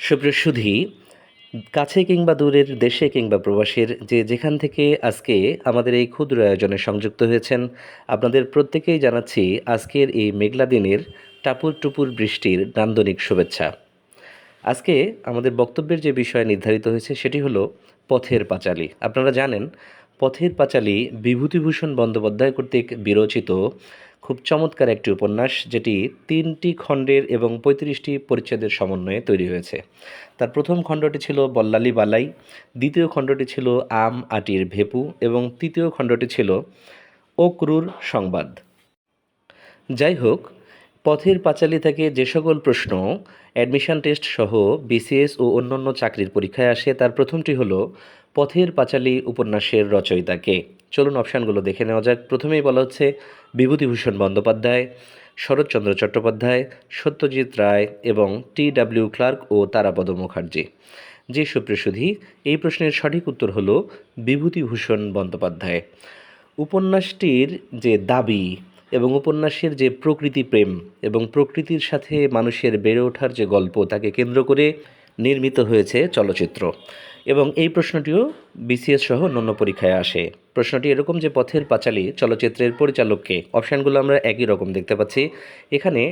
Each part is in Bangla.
সুপ্রিয় সুধী, কাছে কিংবা দূরের, দেশে কিংবা প্রবাসের যে যেখান থেকে আজকে আমাদের এই ক্ষুদ্র আয়োজনে সংযুক্ত হয়েছেন, আপনাদের প্রত্যেকেই জানাচ্ছি আজকের এই মেঘলা দিনের টাপুর টুপুর বৃষ্টির নান্দনিক শুভেচ্ছা। আজকে আমাদের বক্তব্যের যে বিষয় নির্ধারিত হয়েছে সেটি হলো পথের পাঁচালী। আপনারা জানেন, পথের পাঁচালী বিভূতিভূষণ বন্দ্যোপাধ্যায় কর্তৃক বিরচিত খুব চমৎকার একটি উপন্যাস, যেটি 3টি খণ্ডের এবং 35টি পরিচ্ছেদের সমন্বয়ে তৈরি হয়েছে। তার প্রথম খণ্ডটি ছিল বল্লালী বালাই, দ্বিতীয় খণ্ডটি ছিল আম আটির ভেপু এবং তৃতীয় খণ্ডটি ছিল অক্রুর সংবাদ। যাই হোক, পথের পাঁচালী থেকে যে সকল প্রশ্ন অ্যাডমিশন টেস্ট সহ বিসিএস ও অন্যান্য চাকরির পরীক্ষায় আসে, তার প্রথমটি হলো পথের পাঁচালী উপন্যাসের রচয়িতা কে। চলুন অপশানগুলো দেখে নেওয়া যাক। প্রথমেই বলা হচ্ছে বিভূতিভূষণ বন্দ্যোপাধ্যায়, শরৎচন্দ্র চট্টোপাধ্যায়, সত্যজিৎ রায় এবং টি.ডব্লিউ. ক্লার্ক ও তারাপদ মুখার্জি। যে সুপ্রসুধী, এই প্রশ্নের সঠিক উত্তর হলো বিভূতিভূষণ বন্দ্যোপাধ্যায়। উপন্যাসটির যে দাবি এবং উপন্যাসের যে প্রকৃতি প্রেম এবং প্রকৃতির সাথে মানুষের বেড়ে ওঠার যে গল্প, তাকে কেন্দ্র করে নির্মিত হয়েছে চলচ্চিত্র। এবং এই প্রশ্নটিও বিসিএস সহ অন্যান্য পরীক্ষায় আসে। প্রশ্নটি এরকম যে পথের পাঁচালী চলচ্চিত্রের পরিচালককে। অপশানগুলো আমরা একই রকম দেখতে পাচ্ছি। এখানে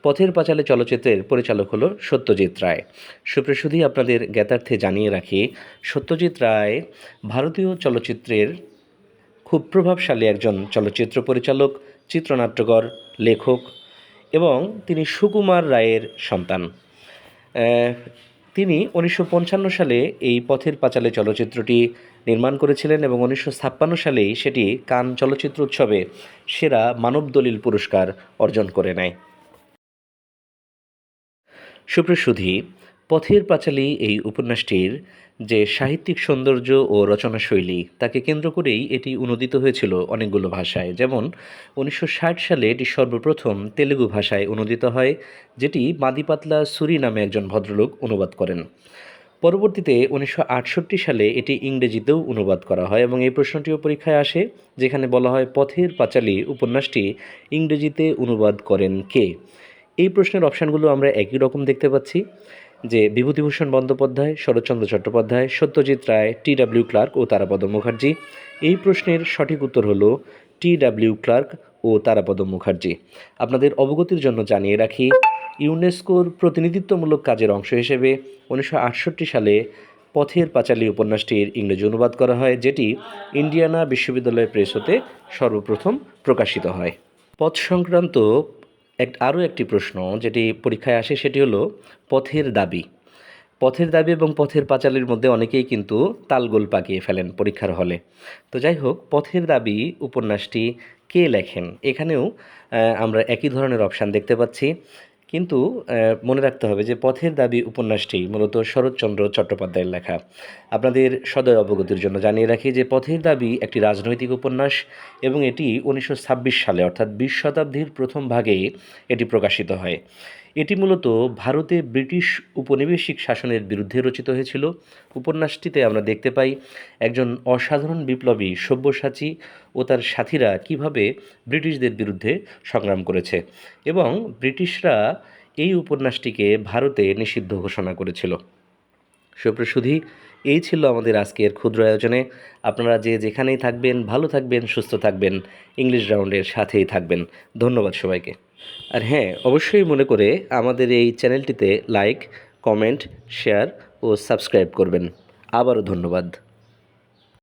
পথের পাঁচালী চলচ্চিত্রের পরিচালক হলো সত্যজিৎ রায়। সুপ্রসুধী, আপনাদের জ্ঞাতার্থে জানিয়ে রাখি, সত্যজিৎ রায় ভারতীয় চলচ্চিত্রের খুব প্রভাবশালী একজন চলচ্চিত্র পরিচালক, চিত্রনাট্যকার, লেখক এবং তিনি সুকুমার রায়ের সন্তান। তিনি 1955 সালে এই পথের পাঁচালী চলচ্চিত্রটি নির্মাণ করেছিলেন এবং 1956 সালেই সেটি কান চলচ্চিত্র উৎসবে সেরা মানবদলিল পুরস্কার অর্জন করে নেয়। সুপ্রসুধী, পথের পাঁচালী এই উপন্যাসটির যে সাহিত্যিক সৌন্দর্য ও রচনাশৈলী, তাকে কেন্দ্র করেই এটি অনূদিত হয়েছিল অনেকগুলো ভাষায়। যেমন 1960 সালে এটি সর্বপ্রথম তেলুগু ভাষায় অনূদিত হয়, যেটি মাদিপাতলা সুরি নামে একজন ভদ্রলোক অনুবাদ করেন। পরবর্তীতে 1968 সালে এটি ইংরেজিতেও অনুবাদ করা হয় এবং এই প্রশ্নটিও পরীক্ষায় আসে, যেখানে বলা হয় পথের পাঁচালী উপন্যাসটি ইংরেজিতে অনুবাদ করেন কে। এই প্রশ্নের অপশানগুলো আমরা একই রকম দেখতে পাচ্ছি, যে বিভূতিভূষণ বন্দ্যোপাধ্যায়, শরৎচন্দ্র চট্টোপাধ্যায়, সত্যজিৎ রায়, টি.ডব্লিউ. ক্লার্ক ও তারাপদ মুখার্জি। এই প্রশ্নের সঠিক উত্তর হলো টি.ডব্লিউ. ক্লার্ক ও তারাপদ মুখার্জি। আপনাদের অবগতির জন্য জানিয়ে রাখি, ইউনেস্কোর প্রতিনিধিত্বমূলক কাজের অংশ হিসেবে 1968 সালে পথের পাঁচালী উপন্যাসটির ইংরেজি অনুবাদ করা হয়, যেটি ইন্ডিয়ানা বিশ্ববিদ্যালয় প্রেস হতে সর্বপ্রথম প্রকাশিত হয়। পথ সংক্রান্ত আরও একটি প্রশ্ন যেটি পরীক্ষায় আসে, সেটি হলো পথের দাবি। পথের দাবি এবং পথের পাঁচালীর মধ্যে অনেকেই কিন্তু তালগোল পাকিয়ে ফেলেন পরীক্ষার হলে। তো যাই হোক, পথের দাবি উপন্যাসটি কে লেখেন, এখানেও আমরা একই ধরনের অপশান দেখতে পাচ্ছি। কিন্তু মনে রাখতে হবে যে পথের দাবি উপন্যাসটি মূলত শরৎচন্দ্র চট্টোপাধ্যায়ের লেখা। আপনাদের সদয় অবগতির জন্য জানিয়ে রাখি যে পথের দাবি একটি রাজনৈতিক উপন্যাস এবং এটি 1926 সালে অর্থাৎ 20 শতাব্দীর প্রথম ভাগে এটি প্রকাশিত হয়। এটি মূলত ভারতে ব্রিটিশ উপনিবেশিক শাসনের বিরুদ্ধে রচিত হয়েছিল। উপন্যাসটিতে আমরা দেখতে পাই একজন অসাধারণ বিপ্লবী সব্যসাচী ও তার সাথীরা কিভাবে ব্রিটিশদের বিরুদ্ধে সংগ্রাম করেছে এবং ব্রিটিশরা এই উপন্যাসটিকে ভারতে নিষিদ্ধ ঘোষণা করেছিল। সুপ্রসুধী, এই ছিল আমাদের আজকের ক্ষুদ্র আয়োজনে। আপনারা যে যেখানেই থাকবেন, ভালো থাকবেন, সুস্থ থাকবেন, ইংলিশ রাউন্ডের সাথেই থাকবেন। ধন্যবাদ সবাইকে। আর হ্যাঁ, অবশ্যই মনে করে আমাদের এই চ্যানেলটিতে লাইক, কমেন্ট, শেয়ার ও সাবস্ক্রাইব করবেন। আবারও ধন্যবাদ।